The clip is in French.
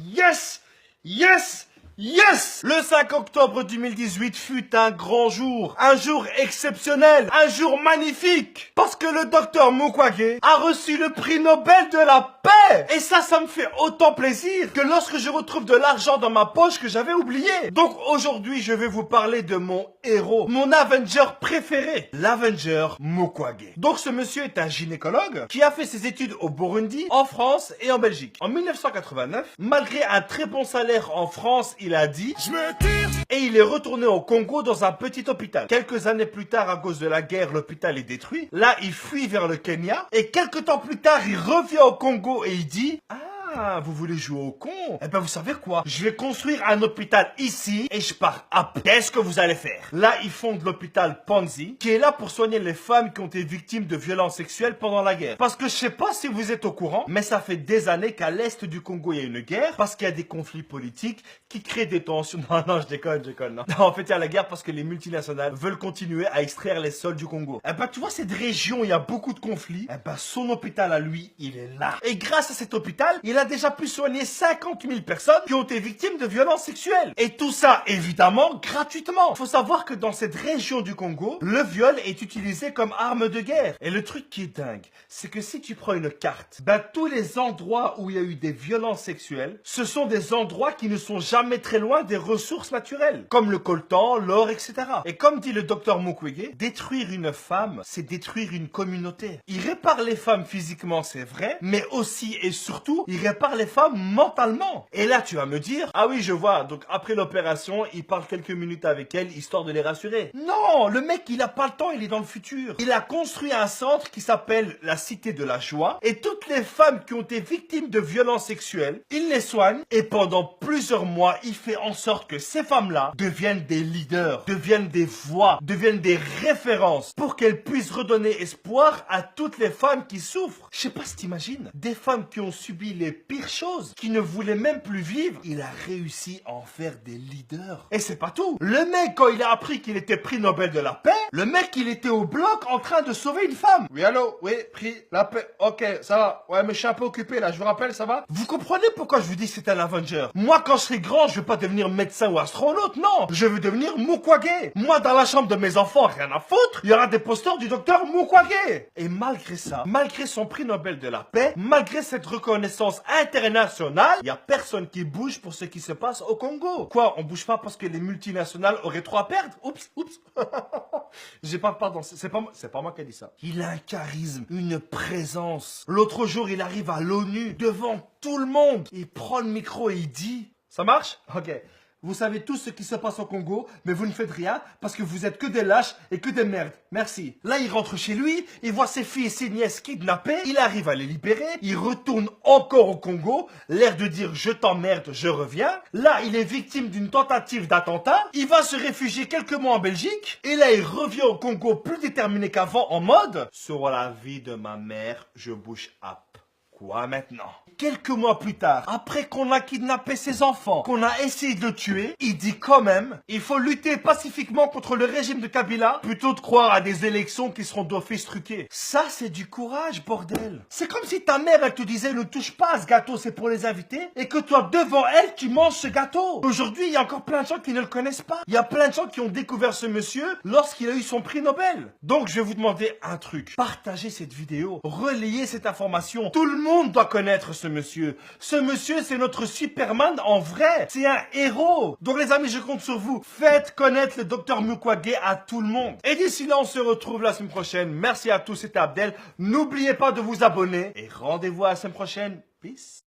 Yes! Yes! Yes! Le 5 octobre 2018 fut un grand jour, un jour exceptionnel, un jour magnifique, parce que le docteur Mukwege a reçu le prix Nobel de la paix. Et ça me fait autant plaisir que lorsque je retrouve de l'argent dans ma poche que j'avais oublié. Donc aujourd'hui, je vais vous parler de mon héros, mon Avenger préféré, l'Avenger Mukwege. Donc ce monsieur est un gynécologue qui a fait ses études au Burundi, en France et en Belgique. En 1989, malgré un très bon salaire en France, il a dit « Je me tire !» et il est retourné au Congo dans un petit hôpital. Quelques années plus tard, à cause de la guerre, l'hôpital est détruit. Là, il fuit vers le Kenya et quelques temps plus tard, il revient au Congo et il dit « Ah, vous voulez jouer au con? Eh ben, vous savez quoi? Je vais construire un hôpital ici et je pars à... Qu'est-ce que vous allez faire? Là, ils fondent l'hôpital Panzi, qui est là pour soigner les femmes qui ont été victimes de violences sexuelles pendant la guerre. Parce que je sais pas si vous êtes au courant, mais ça fait des années qu'à l'est du Congo, il y a une guerre, parce qu'il y a des conflits politiques qui créent des tensions. Non, je déconne, non. Non, en fait, il y a la guerre parce que les multinationales veulent continuer à extraire les sols du Congo. Eh ben, tu vois, cette région, il y a beaucoup de conflits. Eh ben, son hôpital à lui, il est là. Et grâce à cet hôpital, il a déjà pu soigner 50 000 personnes qui ont été victimes de violences sexuelles. Et tout ça, évidemment, gratuitement. Faut savoir que dans cette région du Congo, le viol est utilisé comme arme de guerre. Et le truc qui est dingue, c'est que si tu prends une carte, ben tous les endroits où il y a eu des violences sexuelles, ce sont des endroits qui ne sont jamais très loin des ressources naturelles, comme le coltan, l'or, etc. Et comme dit le docteur Mukwege, détruire une femme, c'est détruire une communauté. Il répare les femmes physiquement, c'est vrai, mais aussi et surtout, il répare les femmes mentalement. Et là, tu vas me dire, ah oui, je vois, donc après l'opération, il parle quelques minutes avec elle, histoire de les rassurer. Non, le mec, il a pas le temps, il est dans le futur. Il a construit un centre qui s'appelle la Cité de la Joie, et toutes les femmes qui ont été victimes de violences sexuelles, il les soigne, et pendant plusieurs mois, il fait en sorte que ces femmes-là deviennent des leaders, deviennent des voix, deviennent des références, pour qu'elles puissent redonner espoir à toutes les femmes qui souffrent. Je sais pas si t'imagines, des femmes qui ont subi les pires choses, qui ne voulaient même plus vivre, il a réussi à en faire des leaders. Et c'est pas tout. Le mec, quand il a appris qu'il était prix Nobel de la paix, le mec, il était au bloc en train de sauver une femme. Oui, allô? Oui, prix la paix. Ok, ça va. Ouais, mais je suis un peu occupé là, je vous rappelle, ça va? Vous comprenez pourquoi je vous dis que c'est un Avenger? Moi, quand je serai grand, je veux pas devenir médecin ou astronaute, non. Je veux devenir Mukwege. Moi, dans la chambre de mes enfants, rien à foutre, il y aura des posters du docteur Mukwege. Et malgré ça, malgré son prix Nobel de la paix, malgré cette reconnaissance internationale, il y a personne qui bouge pour ce qui se passe au Congo. Quoi, on bouge pas parce que les multinationales auraient trop à perdre? Oups. J'ai pas, pardon, c'est pas moi qui ai dit ça. Il a un charisme, une présence. L'autre jour, il arrive à l'ONU, devant tout le monde. Il prend le micro et il dit... Ça marche? Ok. Vous savez tout ce qui se passe au Congo, mais vous ne faites rien parce que vous êtes que des lâches et que des merdes. Merci. Là, il rentre chez lui, il voit ses filles et ses nièces kidnappées, il arrive à les libérer, il retourne encore au Congo, l'air de dire je t'emmerde, je reviens. Là, il est victime d'une tentative d'attentat, il va se réfugier quelques mois en Belgique, et là, il revient au Congo plus déterminé qu'avant en mode sur la vie de ma mère, je bouge up. Quoi maintenant? Quelques mois plus tard, après qu'on a kidnappé ses enfants, qu'on a essayé de le tuer, il dit quand même, il faut lutter pacifiquement contre le régime de Kabila, plutôt de croire à des élections qui seront d'office truquées. Ça, c'est du courage, bordel. C'est comme si ta mère, elle te disait, ne touche pas à ce gâteau, c'est pour les invités, et que toi, devant elle, tu manges ce gâteau. Aujourd'hui, il y a encore plein de gens qui ne le connaissent pas. Il y a plein de gens qui ont découvert ce monsieur lorsqu'il a eu son prix Nobel. Donc, je vais vous demander un truc. Partagez cette vidéo, relayez cette information. Tout le monde doit connaître ce monsieur. Ce monsieur, c'est notre Superman en vrai. C'est un héros. Donc les amis, je compte sur vous. Faites connaître le docteur Mukwege à tout le monde. Et d'ici là, on se retrouve la semaine prochaine. Merci à tous, c'était Abdel. N'oubliez pas de vous abonner. Et rendez-vous à la semaine prochaine. Peace.